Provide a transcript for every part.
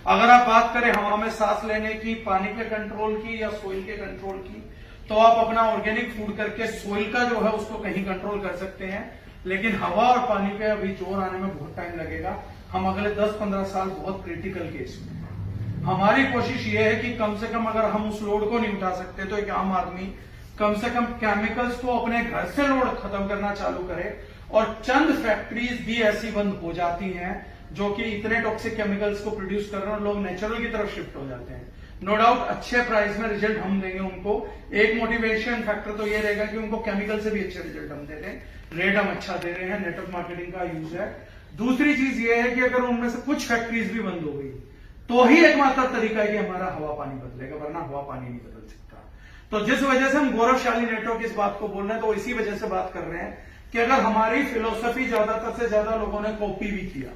अगर आप बात करें हवा में सांस लेने की, पानी के कंट्रोल की या सोइल के कंट्रोल की, तो आप अपना ऑर्गेनिक फूड करके सोइल का जो है उसको कहीं कंट्रोल कर सकते हैं, लेकिन हवा और पानी पे अभी जोर आने में बहुत टाइम लगेगा। हम अगले 10-15 साल बहुत क्रिटिकल केस में हैं। हमारी कोशिश ये है कि कम से कम अगर हम उस लोड को नहीं उठा सकते तो एक आम आदमी कम से कम केमिकल्स को अपने घर से लोड खत्म करना चालू करे। और चंद फैक्ट्रीज भी ऐसी बंद हो जाती हैं जो कि इतने टॉक्सिक केमिकल्स को प्रोड्यूस कर रहे हैं और लोग नेचुरल की तरफ शिफ्ट हो जाते हैं। नो डाउट अच्छे प्राइस में रिजल्ट हम देंगे उनको। एक मोटिवेशन फैक्टर तो ये रहेगा कि उनको केमिकल से भी अच्छे रिजल्ट हम दे दें, रेट हम अच्छा दे रहे हैं, नेटवर्क मार्केटिंग का यूज है। दूसरी चीज ये है कि अगर उनमें से कुछ फैक्ट्रीज भी बंद हो गई तो ही एकमात्र तरीका है कि हमारा हवा पानी बदलेगा, वरना हवा पानी नहीं बदल सकता। तो जिस वजह से हम गौरवशाली नेटवर्क इस बात को बोल रहे हैं, तो इसी वजह से बात कर रहे हैं कि अगर हमारी फिलोसफी ज्यादातर से ज्यादा लोगों ने कॉपी भी किया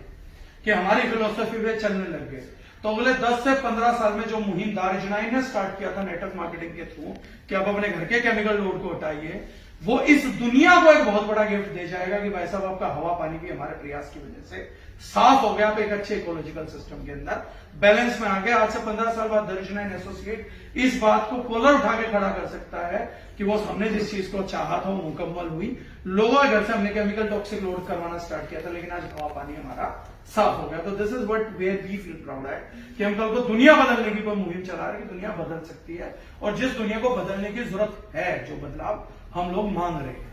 कि हमारी फिलोसफी पे चलने लग गए, तो अगले 10 से 15 साल में जो मुहिम दारिजनाई ने स्टार्ट किया था नेटवर्क मार्केटिंग के थ्रू कि आप अपने घर के केमिकल लोड को हटाइए, वो इस दुनिया को एक बहुत बड़ा गिफ्ट दे जाएगा कि भाई साहब आपका हवा पानी भी हमारे प्रयास की वजह से साफ हो गया। आप एक अच्छे इकोलॉजिकल सिस्टम के अंदर बैलेंस में आ गए। आज से 15 साल बाद दारिजनाई एसोसिएट इस बात को कोलर उठा के खड़ा कर सकता है कि वो हमने जिस चीज को चाहा था वो मुकम्मल हुई। लोगों के घर से हमने केमिकल टॉक्सिक लोड करवाना स्टार्ट किया था, लेकिन आज हवा पानी हमारा साफ हो गया। तो this is what where we feel proud है कि हम कल को दुनिया बदलने की कोई मुहिम चला रहे हैं कि दुनिया बदल सकती है, और जिस दुनिया को बदलने की जरूरत है, जो बदलाव हम लोग मांग रहे हैं।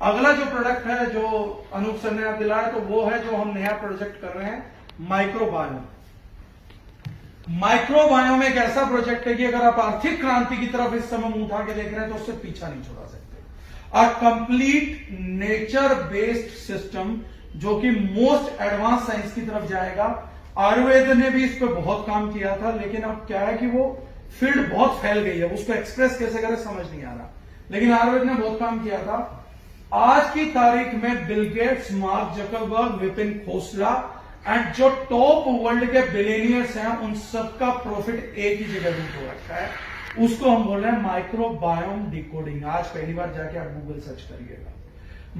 अगला जो प्रोडक्ट है जो अनूप सर ने आप दिलाया, तो वो है जो हम नया प्रोजेक्ट कर रहे हैं माइक्रोबायोम। माइक्रोबायोम एक ऐसा प्रोजेक्ट है कि अगर आप आर्थिक क्रांति की तरफ इस समय मुंह उठा के देख रहे हैं तो उससे पीछा नहीं छोड़ा सकते। A complete nature based system जो कि मोस्ट एडवांस साइंस की तरफ जाएगा। आयुर्वेद ने भी इस पर बहुत काम किया था, लेकिन अब क्या है कि वो फील्ड बहुत फैल गई है, उसको एक्सप्रेस कैसे करें समझ नहीं आ रहा, लेकिन आयुर्वेद ने बहुत काम किया था। आज की तारीख में Bill Gates, mark Zuckerberg, Vipin Khosla and जो टॉप वर्ल्ड के बिलियनियर्स हैं, उन सबका प्रॉफिट एक ही जगह रूट हो रखा है। उसको हम बोल रहे हैं माइक्रोबायोम डिकोडिंग। आज पहली बार जाके आप गूगल सर्च करिएगा।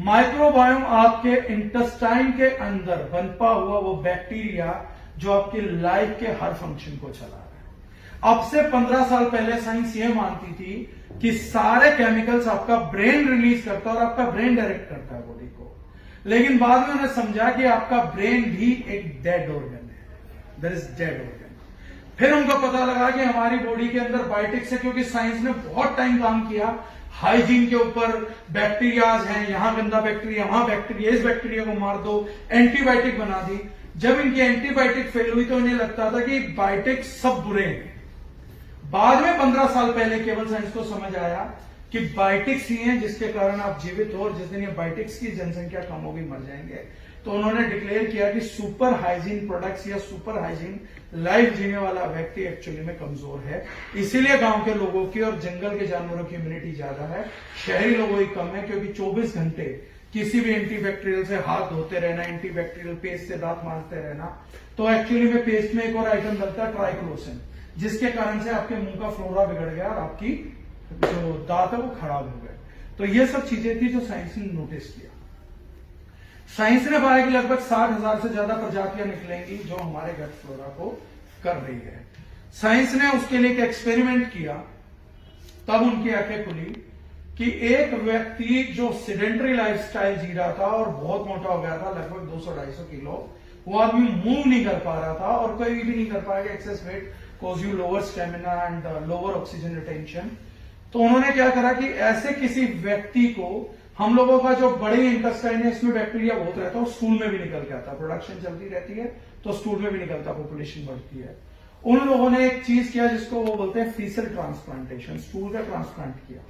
माइक्रोबायोम आपके इंटेस्टाइन के अंदर पनपा हुआ वो बैक्टीरिया जो आपकी लाइफ के हर फंक्शन को चला रहा है। अब से 15 साल पहले साइंस ये मानती थी कि सारे केमिकल्स आपका ब्रेन रिलीज करता है और आपका ब्रेन डायरेक्ट करता है बॉडी को, लेकिन बाद में उन्हें समझा कि आपका ब्रेन भी एक डेड ऑर्गन है, दैट इज डेड ऑर्गन। फिर उनको पता लगा कि हमारी बॉडी के अंदर बायोटिक्स है, क्योंकि साइंस ने बहुत टाइम काम किया हाइजीन के ऊपर। बैक्टीरियाज हैं, यहां गंदा बैक्टीरिया, वहां बैक्टीरिया, इस बैक्टीरिया को मार दो, एंटीबायोटिक बना दी। जब इनकी एंटीबायोटिक फेल हुई तो इन्हें लगता था कि बायोटिक्स सब बुरे हैं। बाद में 15 साल पहले केवल साइंस को समझ आया कि बायोटिक्स ही हैं जिसके कारण आप जीवित हो, और जिस दिन ये बायोटिक्स की जनसंख्या कम होगी मर जाएंगे। तो उन्होंने डिक्लेयर किया कि सुपर हाइजीन प्रोडक्ट्स या सुपर हाइजीन लाइफ जीने वाला व्यक्ति एक्चुअली में कमजोर है। इसीलिए गांव के लोगों की और जंगल के जानवरों की इम्यूनिटी ज्यादा है, शहरी लोगों की कम है, क्योंकि 24 घंटे किसी भी एंटीबैक्टीरियल से हाथ धोते रहना, एंटीबैक्टीरियल पेस्ट से दांत मांजते रहना। तो एक्चुअली में पेस्ट में एक और आइटम लगता है ट्राइक्लोसिन, जिसके कारण से आपके मुंह का फ्लोरा बिगड़ गया और आपकी जो दांत है वो खराब हो गए। तो ये सब चीजें थी जो साइंस ने नोटिस किया। साइंस ने पाया कि लगभग 60,000 से ज्यादा प्रजातियां निकलेंगी जो हमारे गट फ्लोरा को कर रही है। साइंस ने उसके लिए एक एक्सपेरिमेंट किया, तब उनकी आंखें खुली कि एक व्यक्ति जो सिडेंटरी लाइफस्टाइल जी रहा था और बहुत मोटा हो गया था, लगभग 200-250 किलो, वो आदमी मूव नहीं कर पा रहा था, और कोई भी नहीं कर पाएगा। Access wait cause you lower stamina and lower oxygen retention. तो उन्होंने क्या करा कि ऐसे किसी व्यक्ति को, हम लोगों का जो बड़े इंटेस्टाइन है इसमें बैक्टीरिया बहुत रहता है और स्टूल में भी निकल के आता है, प्रोडक्शन चलती रहती है तो स्टूल में भी निकलता है, पॉपुलेशन बढ़ती है। उन लोगों ने एक चीज किया जिसको वो बोलते हैं फीसल ट्रांसप्लांटेशन, स्टूल का ट्रांसप्लांट किया।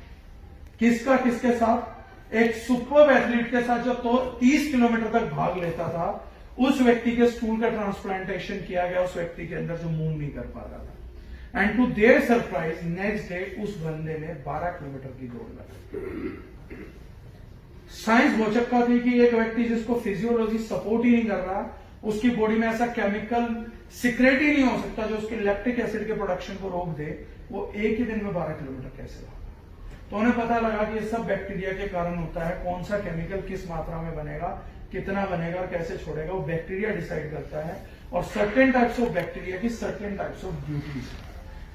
किसका, किसके साथ? एक सुपर एथलीट के साथ जो तो 30 किलोमीटर तक भाग लेता था, उस व्यक्ति के स्टूल का ट्रांसप्लांटेशन किया गया, उस व्यक्ति के अंदर जो मूव नहीं कर पा रहा था। And to their surprise next day उस बंदे ने 12 किलोमीटर की दौड़ लगाई। साइंस भौचक्का थी कि एक व्यक्ति जिसको फिजियोलॉजी सपोर्ट ही नहीं कर रहा, उसकी बॉडी में ऐसा केमिकल सिक्रेट ही नहीं हो सकता जो उसके लैक्टिक एसिड के प्रोडक्शन को रोक दे, वो एक ही दिन में 12 किलोमीटर कैसे भागा। तो उन्हें पता लगा कि ये सब बैक्टीरिया के कारण होता है। कौन सा केमिकल किस मात्रा में बनेगा, कितना बनेगा और कैसे छोड़ेगा, वो बैक्टीरिया डिसाइड करता है। और सर्टेन टाइप्स ऑफ बैक्टीरिया की सर्टेन टाइप्स ऑफ ड्यूटीज है।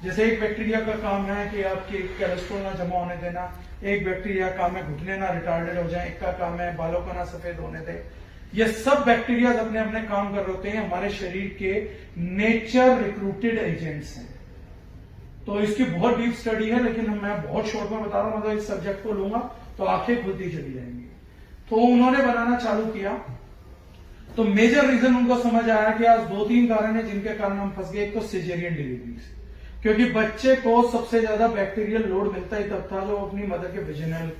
जैसे एक बैक्टीरिया का काम है कि आपके कोलेस्ट्रॉल ना जमा होने देना, एक बैक्टीरिया का काम है घुटने ना रिटार्डेड हो जाए, एक का काम है बालों का ना सफेद होने दे। ये सब बैक्टीरिया अपने अपने काम कर रहे होते हैं, हमारे शरीर के नेचर रिक्रूटेड एजेंट्स हैं। तो इसकी बहुत डीप स्टडी है, लेकिन मैं बहुत शॉर्ट में बता रहा हूं, मतलब इस सब्जेक्ट को लूंगा तो आंखें खुलती चली जाएंगी। तो उन्होंने बनाना चालू किया, तो मेजर रीजन उनको समझ आया कि आज 2-3 कारण है जिनके कारण हम फंस गए। एक तो सिजेरियन डिलीवरीज, क्योंकि बच्चे को सबसे ज्यादा बैक्टीरियल लोड मिलता ही तब था जो अपनी मदर के विजिनल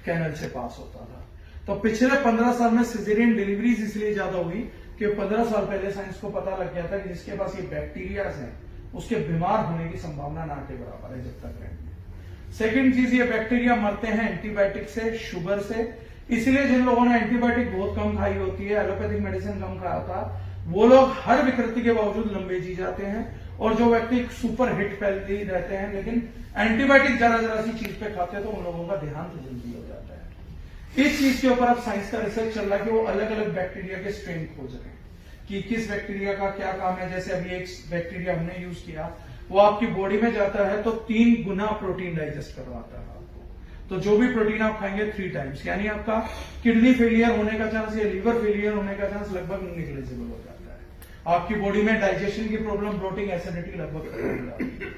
कैनल से पास होता था। तो पिछले 15 साल में सिजेरियन डिलीवरीज इसलिए ज्यादा हुई कि 15 साल पहले साइंस को पता लग गया था कि जिसके पास ये बैक्टीरिया है उसके बीमार होने की संभावना ना के बराबर है जब तक रहेंगे। सेकेंड चीज, ये बैक्टीरिया मरते हैं एंटीबायोटिक से, शुगर से। इसलिए जिन लोगों ने एंटीबायोटिक बहुत कम खाई होती है, एलोपैथिक मेडिसिन कम खाया होता, वो लोग हर विकृति के बावजूद लंबे जी जाते हैं। और जो व्यक्ति सुपर हिट हेल्दी रहते हैं लेकिन एंटीबायोटिक जरा सी चीज पे खाते हैं, तो उन लोगों का देहांत जल्दी हो जाता है। इस चीज के ऊपर अब साइंस का रिसर्च चल रहा है कि वो अलग अलग बैक्टीरिया के स्ट्रेन खोज रहे हैं कि किस बैक्टीरिया का क्या काम है। जैसे अभी एक बैक्टीरिया हमने यूज किया, वो आपकी बॉडी में जाता है तो 3 गुना प्रोटीन डाइजेस्ट करवाता है आपको। तो जो भी प्रोटीन आप खाएंगे 3 टाइम्स, यानी आपका किडनी फेलियर होने का चांस या लीवर फेलियर होने का चांस लगभग निग्लिजिबल हो जाता है। आपकी बॉडी में डाइजेशन की प्रॉब्लम, ब्लोटिंग, एसिडिटी लगभग खत्म हो जाती है।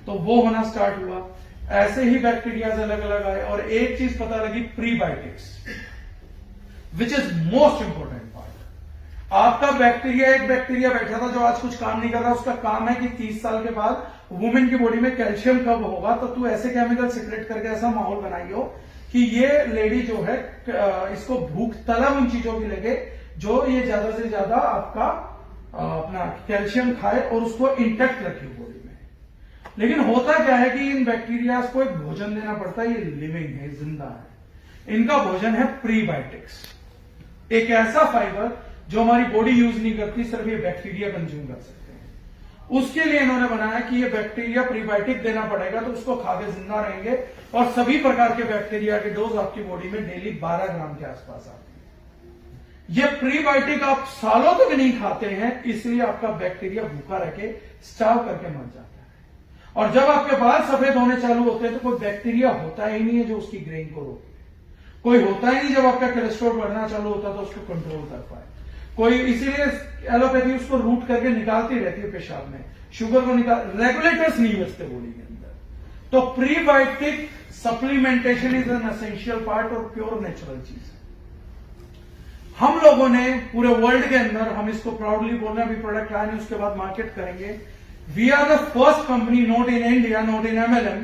तो वो होना स्टार्ट हुआ। ऐसे ही बैक्टीरिया अलग अलग आए और एक चीज पता लगी, prebiotics, which is most important part. आपका बैक्टीरिया, एक बैक्टीरिया बैठा था जो आज कुछ काम नहीं कर रहा, उसका काम है कि 30 साल के बाद वुमेन की बॉडी में कैल्शियम कब होगा, तो तू ऐसे केमिकल सिक्रेट करके ऐसा माहौल बनाइयो कि ये लेडी जो है इसको भूख तलब उन चीजों की लगे जो ये ज्यादा से ज्यादा आपका अपना कैल्शियम खाए और उसको इंटेक्ट रखे बॉडी में। लेकिन होता क्या है कि इन बैक्टीरिया को एक भोजन देना पड़ता है, ये लिविंग है, जिंदा है। इनका भोजन है प्रीबायोटिक्स, एक ऐसा फाइबर जो हमारी बॉडी यूज नहीं करती, सिर्फ ये बैक्टीरिया कंज्यूम कर सकते हैं। उसके लिए इन्होंने बनाया कि ये बैक्टीरिया प्रीबायोटिक देना पड़ेगा, तो उसको खा के जिंदा रहेंगे और सभी प्रकार के बैक्टीरिया के डोज आपकी बॉडी में डेली 12 ग्राम के आसपास आते हैं। ये प्रीबायोटिक आप सालों तक नहीं खाते हैं, इसलिए आपका बैक्टीरिया भूखा रह के स्टार्व करके मर जाता है। और जब आपके बाल सफेद होने चालू होते हैं तो कोई बैक्टीरिया होता ही नहीं है जो उसकी ग्रेइंग को रोके, कोई होता ही नहीं जब आपका कोलेस्ट्रॉल बढ़ना चालू होता तो उसको कंट्रोल कर पाए कोई। इसीलिए एलोपैथी उसको रूट करके निकालती रहती है पेशाब में, शुगर को निकाल, रेगुलेटर्स नहीं बचते बॉडी के अंदर। तो prebiotic supplementation is an essential part और प्योर नेचुरल चीज है। हम लोगों ने पूरे वर्ल्ड के अंदर, हम इसको प्राउडली बोल रहे हैं, अभी प्रोडक्ट आए नहीं उसके बाद मार्केट करेंगे। We are the first company, not in India, not in MLM,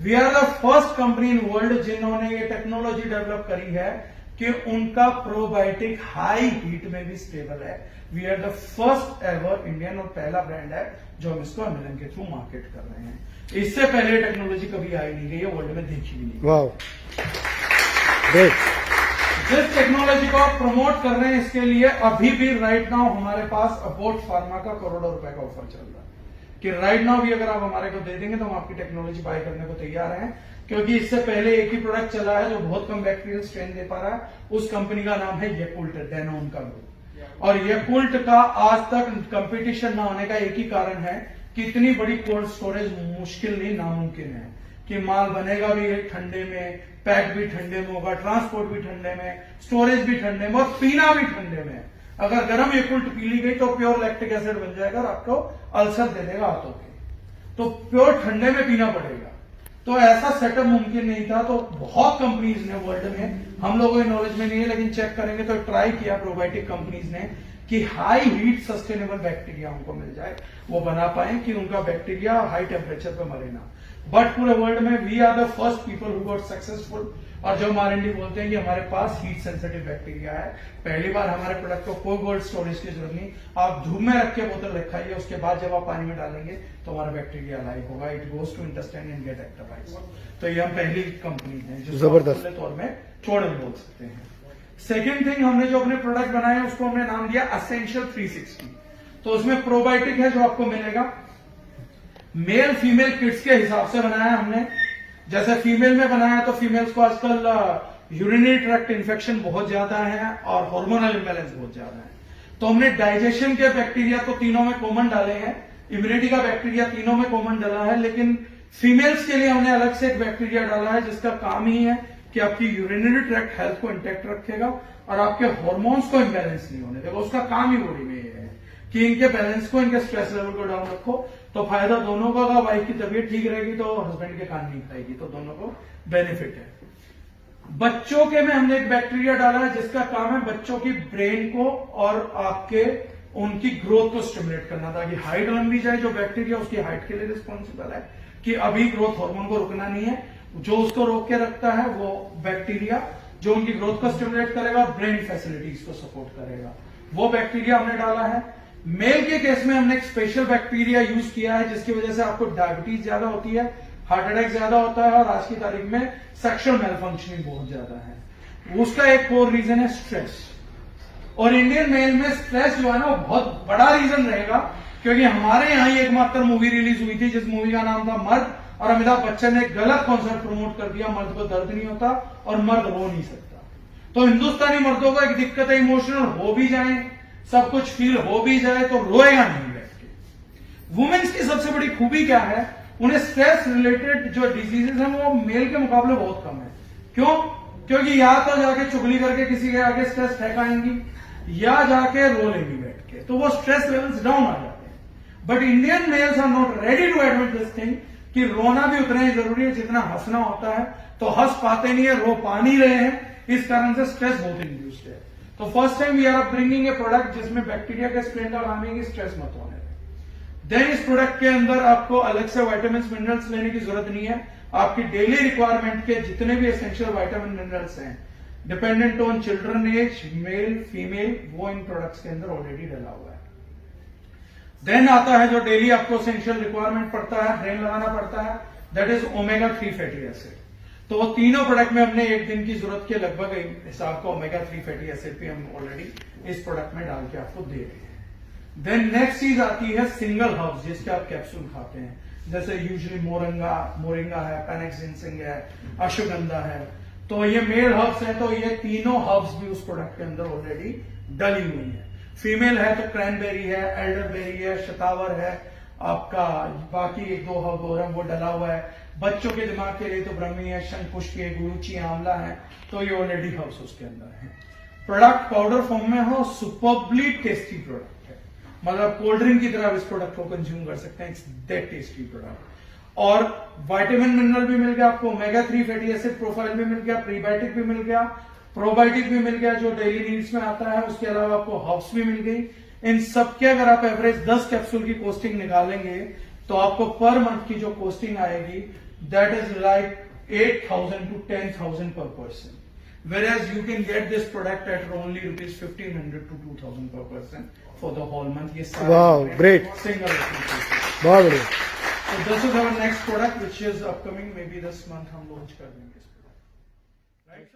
we are the first company in world जिन्होंने ये टेक्नोलॉजी डेवलप करी है कि उनका प्रोबायोटिक हाई हीट में भी स्टेबल है। We are the first ever Indian और पहला ब्रांड है जो हम इसको MLM के थ्रू मार्केट कर रहे हैं। इससे पहले टेक्नोलॉजी कभी आई नहीं गई है, वर्ल्ड में देखी भी नहीं। Wow, great. जिस टेक्नोलॉजी को आप प्रमोट कर रहे हैं, इसके लिए अभी भी राइट नाउ हमारे पास अबोट फार्मा का करोड़ों रुपए का ऑफर चल रहा है कि राइट नाउ भी अगर आप हमारे को दे देंगे तो हम आपकी टेक्नोलॉजी बाय करने को तैयार हैं। क्योंकि इससे पहले एक ही प्रोडक्ट चला है जो बहुत कम बैक्टीरियल स्ट्रेन दे पा रहा है, उस कंपनी का नाम है येकुल्ट, डेनोन का ग्रुप। और येकुल्ट का आज तक कंपटीशन ना होने का एक ही कारण है कि इतनी बड़ी कोल्ड स्टोरेज मुश्किल नहीं, नामुमकिन है कि माल बनेगा भी ठंडे में, पैक भी ठंडे में होगा, ट्रांसपोर्ट भी ठंडे में, स्टोरेज भी ठंडे में और पीना भी ठंडे में। अगर गर्म येकुल्ट पी ली गई तो प्योर लैक्टिक एसिड बन जाएगा और आपको अल्सर दे देगा हाथों के, तो प्योर ठंडे में पीना पड़ेगा। तो ऐसा सेटअप मुमकिन नहीं था। तो बहुत कंपनीज ने वर्ल्ड में, हम लोगों की नॉलेज में नहीं है लेकिन चेक करेंगे तो ट्राई किया प्रोबायोटिक कंपनीज ने कि हाई हीट सस्टेनेबल बैक्टीरिया उनको मिल जाए, वो बना पाए कि उनका बैक्टीरिया हाई टेम्परेचर पे मरे ना। बट पूरे वर्ल्ड में we are the first people who got successful. और जो R&D बोलते हैं कि हमारे पास हीट सेंसिटिव बैक्टीरिया है, पहली बार हमारे प्रोडक्ट को कोई कोल्ड स्टोरेज की जरूरत नहीं, आप धूप में रख के बोतल रखाइए, उसके बाद जब आप पानी में डालेंगे तो हमारा बैक्टीरिया लाइव होगा, it goes to intestine and get activised. तो ये हम पहली कंपनी है जो जबरदस्त तौर में चोड़न बोल सकते हैं। सेकेंड थिंग, हमने जो अपने प्रोडक्ट बनाए उसको हमने नाम दिया असेंशियल 360। तो उसमें प्रोबायोटिक है जो आपको मिलेगा, मेल फीमेल किड्स के हिसाब से बनाया हमने। जैसे फीमेल में बनाया तो फीमेल्स को आजकल यूरिनरी ट्रैक्ट इन्फेक्शन बहुत ज्यादा है और हार्मोनल इम्बैलेंस बहुत ज्यादा है। तो हमने डाइजेशन के बैक्टीरिया तो तीनों में कॉमन डाले हैं, इम्यूनिटी का बैक्टीरिया तीनों में कॉमन डाला है, लेकिन फीमेल्स के लिए हमने अलग से एक बैक्टीरिया डाला है जिसका काम ही है कि आपकी यूरिनरी ट्रैक्ट हेल्थ को इंटैक्ट रखेगा और आपके हार्मोन्स को इम्बैलेंस नहीं होने देगा। उसका काम ही बॉडी में ये है कि इनके बैलेंस को, इनके स्ट्रेस लेवल को डाउन रखो, तो फायदा दोनों का होगा। वाइफ की तबीयत ठीक रहेगी तो हस्बैंड के कान नहीं खाएगी, तो दोनों को बेनिफिट है। बच्चों के में हमने एक बैक्टीरिया डाला है जिसका काम है बच्चों की ब्रेन को और आपके उनकी ग्रोथ को स्टिमुलेट करना, ताकि हाइट लंबी जाए। जो बैक्टीरिया उसकी हाइट के लिए रिस्पॉन्सिबल है कि अभी ग्रोथ हार्मोन को रुकना नहीं है, जो उसको रोक के रखता है वो बैक्टीरिया जो उनकी ग्रोथ को स्टिमुलेट करेगा और ब्रेन फैसिलिटीज को सपोर्ट करेगा, वो बैक्टीरिया हमने डाला है। मेल के केस में हमने एक स्पेशल बैक्टीरिया यूज किया है जिसकी वजह से आपको डायबिटीज ज्यादा होती है, हार्ट अटैक ज्यादा होता है और आज की तारीख में सेक्सुअल मेलफंक्शनिंग बहुत ज्यादा है। उसका एक और रीजन है स्ट्रेस, और इंडियन मेल में स्ट्रेस जो है ना वो बहुत बड़ा रीजन रहेगा, क्योंकि हमारे यहाँ ही एकमात्र मूवी रिलीज हुई थी जिस मूवी का नाम था मर्द, और अमिताभ बच्चन ने गलत कॉन्सेप्ट प्रमोट कर दिया, मर्द को दर्द नहीं होता और मर्द रो नहीं सकता। तो हिंदुस्तानी मर्दों को एक दिक्कत है, इमोशनल हो भी जाए, सब कुछ फील हो भी जाए तो रोएगा नहीं बैठ के। वुमेन्स की सबसे बड़ी खूबी क्या है, उन्हें स्ट्रेस रिलेटेड जो डिजीजेस हैं वो मेल के मुकाबले बहुत कम है। क्यों? क्योंकि या तो जाके चुगली करके किसी के आगे स्ट्रेस फेंकाएंगी या जाके रो लेंगी बैठ के, तो वो स्ट्रेस लेवल्स डाउन आ जाते हैं। But Indian males are not ready to admit this thing कि रोना भी उतना ही जरूरी है जितना हंसना होता है, तो हंस पाते नहीं है, रो पा नहीं रहे हैं, इस कारण से स्ट्रेस बहुत इंड्यूस्ड है। तो first time we are bringing a product जिसमें बैक्टीरिया का स्प्रेन का काम है कि स्ट्रेस मत होने दें। देन इस प्रोडक्ट के अंदर आपको अलग से विटामिन मिनरल्स लेने की जरूरत नहीं है, आपकी डेली रिक्वायरमेंट के जितने भी एसेंशियल विटामिन मिनरल्स हैं dependent on children age, male female, वो इन प्रोडक्ट्स के अंदर ऑलरेडी डला हुआ है। देन आता है जो डेली आपको एसेंशियल रिक्वायरमेंट पड़ता है, ब्रेन लगाना पड़ता है, that is omega 3 fatty acid. तो वो तीनों प्रोडक्ट में हमने एक दिन की जरूरत के लगभग हिसाब का ओमेगा 3 फैटी एसिड भी हम ऑलरेडी इस प्रोडक्ट में डाल के आपको दे रहे हैं। देन नेक्स्ट चीज आती है सिंगल हर्ब्स जिसके आप कैप्सूल खाते हैं, जैसे यूजुअली मोरिंगा है, पेनेक्स जिनसिंग है, अश्वगंधा है, तो ये मेल हर्ब्स है, तो ये तीनों हर्ब्स भी उस प्रोडक्ट के अंदर ऑलरेडी डली हुई है। फीमेल है तो क्रैनबेरी है, एल्डरबेरी है, शतावर है, आपका बाकी एक दो हर्ब और है वो डला हुआ है। बच्चों के दिमाग के लिए तो ब्रह्मी है, शंखपुष्पी है, गुरुची, आंवला है, तो ये ऑलरेडी हर्ब्स उसके अंदर है। प्रोडक्ट पाउडर फॉर्म में हो, सुपरबली टेस्टी प्रोडक्ट है, मतलब कोल्ड ड्रिंक की तरह इस प्रोडक्ट को कंज्यूम कर सकते हैं, इट्स दैट टेस्टी प्रोडक्ट। और विटामिन मिनरल भी मिल गया आपको, ओमेगा 3 फैटी एसिड प्रोफाइल भी मिल गया, प्रीबायोटिक भी मिल गया, प्रोबायोटिक भी मिल गया जो डेली नीड्स में आता है, उसके अलावा आपको हर्ब्स भी मिल गई। इन सबके अगर आप एवरेज 10 कैप्सूल की कॉस्टिंग निकालेंगे तो आपको पर मंथ की जो कॉस्टिंग आएगी that is like 8,000 to 10,000 per person, whereas you can get this product at only rupees 1,500 to 2,000 per person for the whole month. Yes, Wow, great. Single. बहुत बढ़िया। So this is our next product which is upcoming, maybe this month हम launch कर देंगे इस product. Right?